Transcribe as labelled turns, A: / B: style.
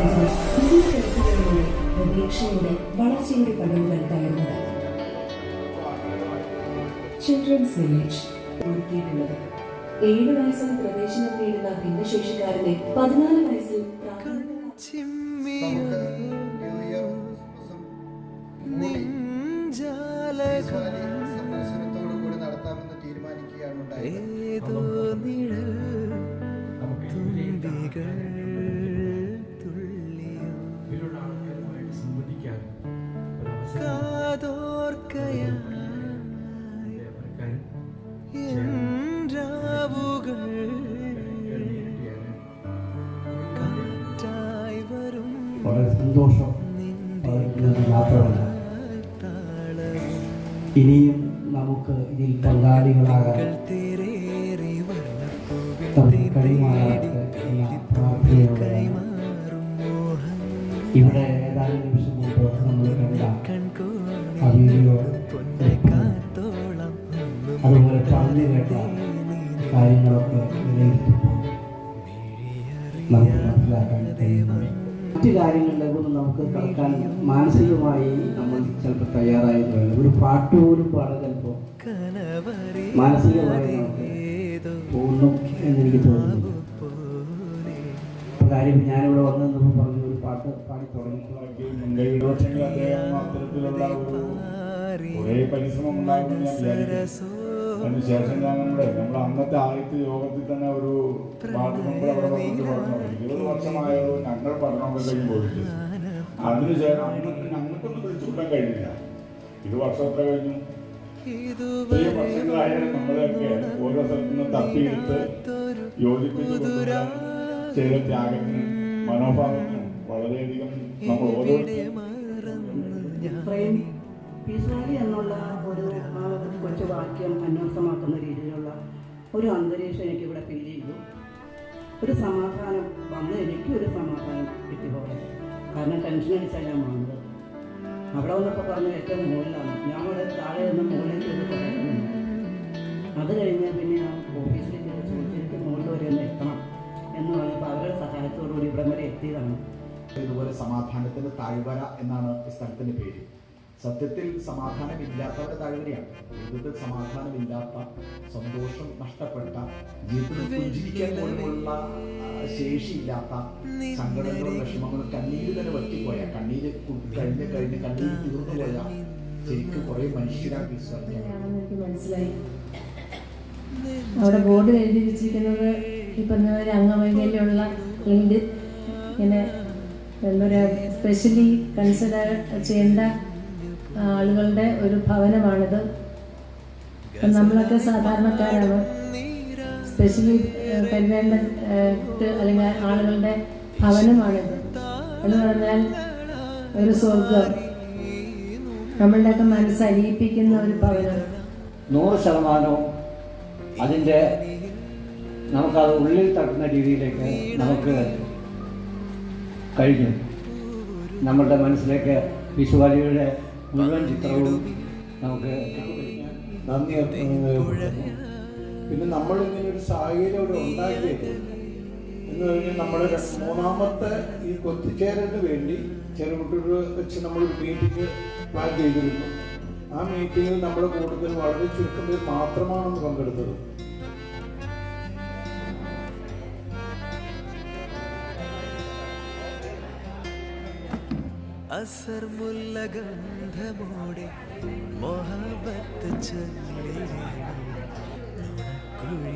A: സൈറ്റിൽ പുതിയ കരുത്തുകളിലൂടെ പ്രതീക്ഷയുടെ വളർച്ചയുടെ പടവുകൾ കയറുന്നത്. ചിൽഡ്രൻസ് വില്ലേജ് ഒരുക്കിയിട്ടുള്ളത് 7 വയസ്സിൽ പ്രവേശനം നേടുന്ന ഭിന്നശേഷിക്കാരനെ 14 വയസ്സിൽ
B: സന്ദർശനത്തോടുകൂടി നടത്താമെന്ന് തീരുമാനിക്കുകയാണ് ഉണ്ടായത്.
C: വളരെ സന്തോഷം യാത്രയാണ്. ഇനിയും നമുക്ക് ഇതിൽ പങ്കാളികളാകാൻ കഴിയുമാറാകട്ടെ എന്ന പ്രാർത്ഥനയോടെ ഇവിടെ ഏതാനും നിമിഷം മുമ്പ് നമ്മൾ കണ്ട ആ വീഡിയോ അതുപോലെ പറഞ്ഞു കേട്ട കാര്യങ്ങളൊക്കെ വിലയിരുത്തുമ്പോൾ നമുക്ക് മനസ്സിലാക്കാൻ കഴിയുന്നത് മറ്റു കാര്യങ്ങളിലേക്കൊന്നും നമുക്ക് കടക്കാൻ മാനസികമായി നമ്മൾ ചിലപ്പോൾ തയ്യാറായത് വേണം. ഒരു പാട്ട് പോലും പാടാൻ ചിലപ്പോൾ മാനസികമായി നമുക്ക് തോന്നും എന്നെനിക്ക് തോന്നുന്നു. കാര്യം ഞാനിവിടെ വന്നപ്പോൾ പറഞ്ഞു ഒരു പാട്ട് പാടി തുടങ്ങി.
D: കുറേ പരിശ്രമം ഉണ്ടാകുമെന്ന് ഞാൻ വിചാരിക്കും. അതിനുശേഷം നമ്മൾ അന്നത്തെ ആദ്യത്തെ യോഗത്തിൽ തന്നെ ഒരു മാധ്യമങ്ങൾ അവിടെ വന്നിട്ട് പറഞ്ഞു 20 വർഷമായോ ഞങ്ങൾ പഠനമൊക്കെ കഴിഞ്ഞ് പോയിട്ട്. അതിനുശേഷം ഞങ്ങൾക്കൊന്നും വിളിച്ചുകൂട്ടാൻ കഴിഞ്ഞില്ല. 20 വർഷമൊക്കെ കഴിഞ്ഞു. ഇത്രയും വർഷങ്ങളായാലും നമ്മളെയൊക്കെ ഓരോ സ്ഥലത്തുനിന്ന് തപ്പിയെടുത്ത് യോജിപ്പിച്ച് ചെയ്ത ത്യാഗത്തിനും മനോഭാവത്തിനും വളരെയധികം നമ്മൾ ഓരോ
E: പീസ്വാലി എന്നുള്ള ഒരു കൊച്ചു വാക്യം അന്വർത്ഥമാക്കുന്ന രീതിയിലുള്ള ഒരു അന്തരീക്ഷം എനിക്കിവിടെ ഫീൽ ചെയ്തു. ഒരു സമാധാനം വന്ന് എനിക്കൊരു സമാധാനം കിട്ടിപ്പോലെ. കാരണം ടെൻഷൻ അടിച്ചാൽ ഞാൻ വന്നത് അവിടെ വന്നപ്പോൾ പറഞ്ഞ ഏറ്റവും മുകളിലാണ്. ഞാൻ അവിടെ താഴെ നിന്ന് മുകളിലേക്ക് പറയുന്നുണ്ട്. അത് കഴിഞ്ഞ് പിന്നെ ഞാൻ ഓഫീസിലേക്ക് ചോദിച്ചിട്ട് മുകളിൽ വരെ ഒന്ന് എത്തണം എന്ന് പറഞ്ഞപ്പോൾ അവരുടെ സഹായത്തോടുകൂടി ഇവിടം വരെ എത്തിയതാണ്.
B: ഇതുപോലെ സമാധാനത്തിന്റെ താഴ്വര എന്നാണ് ഈ സ്ഥലത്തിന്റെ പേര്. സത്യത്തിൽ സമാധാനമില്ലാത്തവരുടെ താഴ്വരയാണ്. ജീവിതത്തിൽ സമാധാനമില്ലാത്ത, സന്തോഷം നഷ്ടപ്പെട്ട, ജീവിതത്തിൽ പുഞ്ചിരിക്കാൻ പോലുമുള്ള ശേഷിയില്ലാത്ത, സങ്കടങ്ങളും വിഷമങ്ങളും കണ്ണീര് തന്നെ വറ്റിപ്പോയ, കണ്ണീര് കഴിഞ്ഞ് കണ്ണീര് തീർന്നു പോയ ശരിക്കും കുറെ മനുഷ്യരാണ്
F: എനിക്ക് മനസ്സിലായി. അവിടെ ബോർഡ് എഴുതി വെച്ചിരിക്കുന്നത് ഈ പറഞ്ഞ അംഗവൈകല്യമുള്ള ഇങ്ങനെ എന്താ പറയുക സ്പെഷ്യലി കൺസിഡർ ചെയ്യേണ്ട ആളുകളുടെ ഒരു ഭവനമാണിത്. നമ്മളൊക്കെ സാധാരണക്കാരാണ്. സ്പെഷ്യലി പരിവേണ്ട അല്ലെങ്കിൽ ആളുകളുടെ ഭവനമാണിത് എന്ന് പറഞ്ഞാൽ ഒരു സ്വർഗം, നമ്മളുടെയൊക്കെ മനസ്സലിയിപ്പിക്കുന്ന ഒരു ഭവനം.
C: 100% അതിൻ്റെ നമുക്കത് ഉള്ളിൽ തട്ടുന്ന രീതിയിലേക്ക് നമുക്ക് കഴിഞ്ഞു. നമ്മളുടെ മനസ്സിലേക്ക് വിശ്വാസികളുടെ മുഴുവൻ ചിത്രവും നമുക്ക്
D: നന്ദി അർപ്പിക്കുന്നു. പിന്നെ നമ്മളിങ്ങനെ ഒരു സാഹചര്യം ഇവിടെ ഉണ്ടാക്കിയത് എന്ന് പറഞ്ഞാൽ നമ്മൾ 3ാമത്തെ ഈ ഒത്തുചേരലിന് വേണ്ടി ചെറുകുട്ടികൾ വെച്ച് നമ്മളൊരു മീറ്റിംഗ് പ്ലാൻ ചെയ്തിരുന്നു. ആ മീറ്റിങ്ങിൽ നമ്മൾ കൂടുതൽ വളരെ ചുരുക്കം പേർ മാത്രമാണ് പങ്കെടുത്തത്.
G: असर मुल्ल गंधमोड़े मोहब्बत चले नुणकुळी